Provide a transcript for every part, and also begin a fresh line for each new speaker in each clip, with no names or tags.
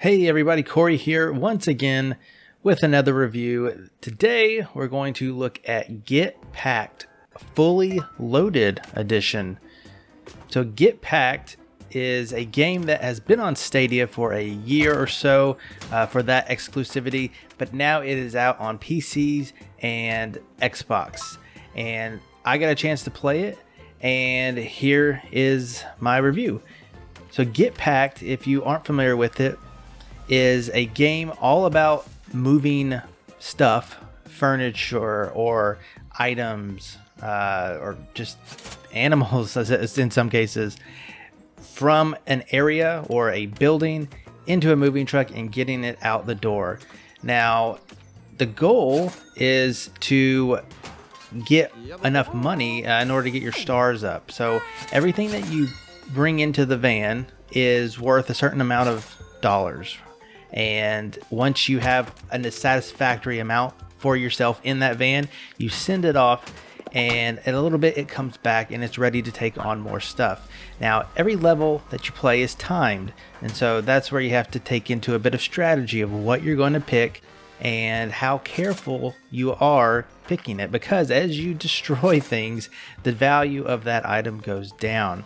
Hey everybody, Corey here once again with another review. Today we're going to look at Get Packed Fully Loaded Edition. So Get Packed is a game that has been on Stadia for a year or so for that exclusivity, but now it is out on PCs and Xbox. And I got a chance to play it, and here is my review. So Get Packed, if you aren't familiar with it, is a game all about moving stuff, furniture or items, or just animals in some cases, from an area or a building into a moving truck and getting it out the door. Now, the goal is to get enough money in order to get your stars up. So everything that you bring into the van is worth a certain amount of dollars. And once you have a satisfactory amount for yourself in that van, you send it off, and in a little bit it comes back and it's ready to take on more stuff. Now, every level that you play is timed, and so that's where you have to take into a bit of strategy of what you're going to pick and how careful you are picking it, because as you destroy things, the value of that item goes down.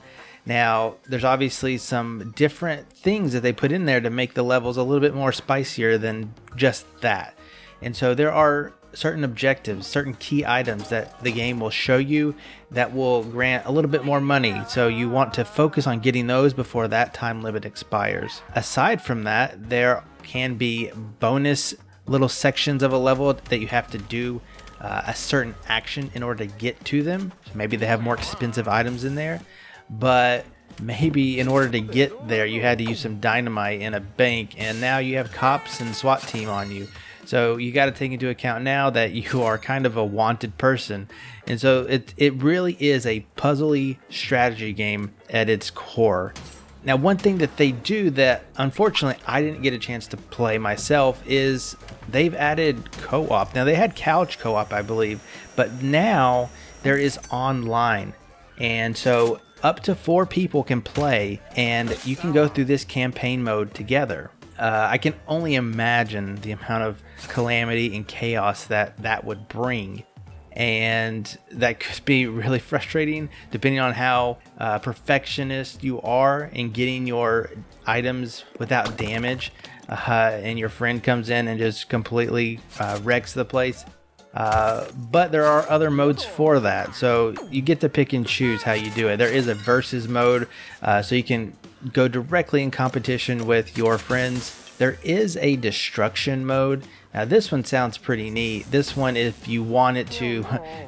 Now, there's obviously some different things that they put in there to make the levels a little bit more spicier than just that. And so there are certain objectives, certain key items that the game will show you that will grant a little bit more money. So you want to focus on getting those before that time limit expires. Aside from that, there can be bonus little sections of a level that you have to do a certain action in order to get to them. Maybe they have more expensive items in there, but maybe in order to get there you had to use some dynamite in a bank, and now you have cops and SWAT team on you. So you got to take into account now that you are kind of a wanted person. And so it really is a puzzly strategy game at its core. Now, one thing that they do that unfortunately I didn't get a chance to play myself is they've added co-op. Now, they had couch co-op, I believe, but now there is online. And so up to 4 people can play, and you can go through this campaign mode together. I can only imagine the amount of calamity and chaos that would bring, and that could be really frustrating depending on how perfectionist you are in getting your items without damage, and your friend comes in and just completely wrecks the place. But there are other modes for that, so you get to pick and choose how you do it. There is a versus mode, so you can go directly in competition with your friends. There is a destruction mode. Now, this one sounds pretty neat. This one, if you wanted to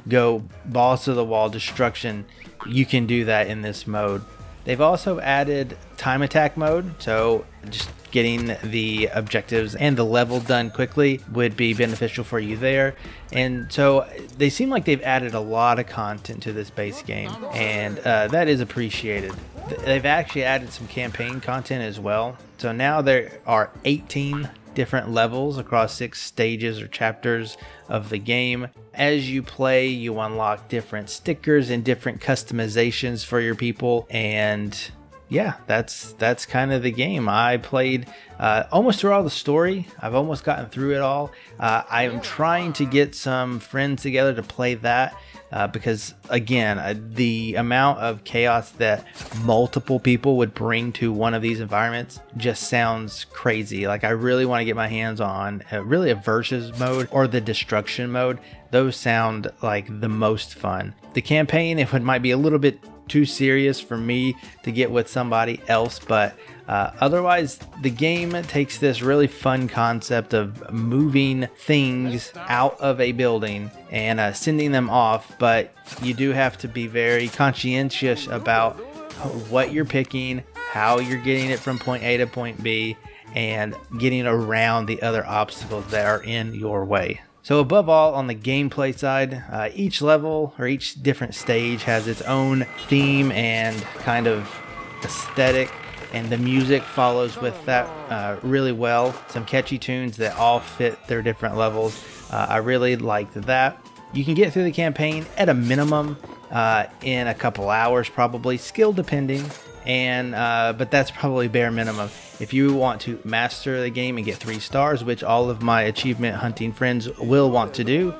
go balls to the wall destruction, you can do that in this mode. They've also added time attack mode, so just getting the objectives and the level done quickly would be beneficial for you there. And so they seem like they've added a lot of content to this base game, and that is appreciated. They've actually added some campaign content as well. So now there are 18 different levels across 6 stages or chapters of the game. As you play, you unlock different stickers and different customizations for your people, and yeah, that's kind of the game. I played almost through all the story. I've almost gotten through it all. I am trying to get some friends together to play that, because again, the amount of chaos that multiple people would bring to one of these environments just sounds crazy. Like, I really want to get my hands on really a versus mode or the destruction mode. Those sound like the most fun. The campaign, it might be a little bit too serious for me to get with somebody else, but otherwise the game takes this really fun concept of moving things out of a building and sending them off, but you do have to be very conscientious about what you're picking, how you're getting it from point A to point B, and getting around the other obstacles that are in your way. So above all, on the gameplay side, each level or each different stage has its own theme and kind of aesthetic, and the music follows with that really well. Some catchy tunes that all fit their different levels. I really liked that. You can get through the campaign at a minimum in a couple hours, probably, skill depending. and but that's probably bare minimum. If you want to master the game and get 3 stars, which all of my achievement hunting friends will want to do,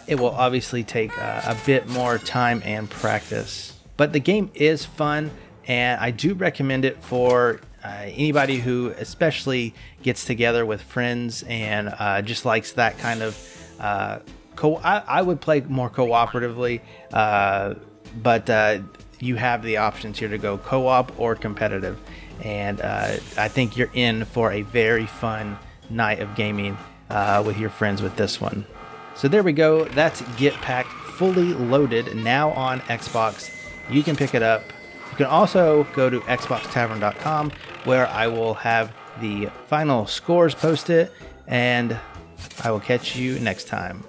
it will obviously take a bit more time and practice. But the game is fun, and I do recommend it for anybody who especially gets together with friends and just likes that kind of I would play more cooperatively, but you have the options here to go co-op or competitive, and I think you're in for a very fun night of gaming with your friends with this one. So there we go. That's Get Packed fully loaded, now on Xbox. You can pick it up. You can also go to xboxtavern.com, where I will have the final scores posted, and I will catch you next time.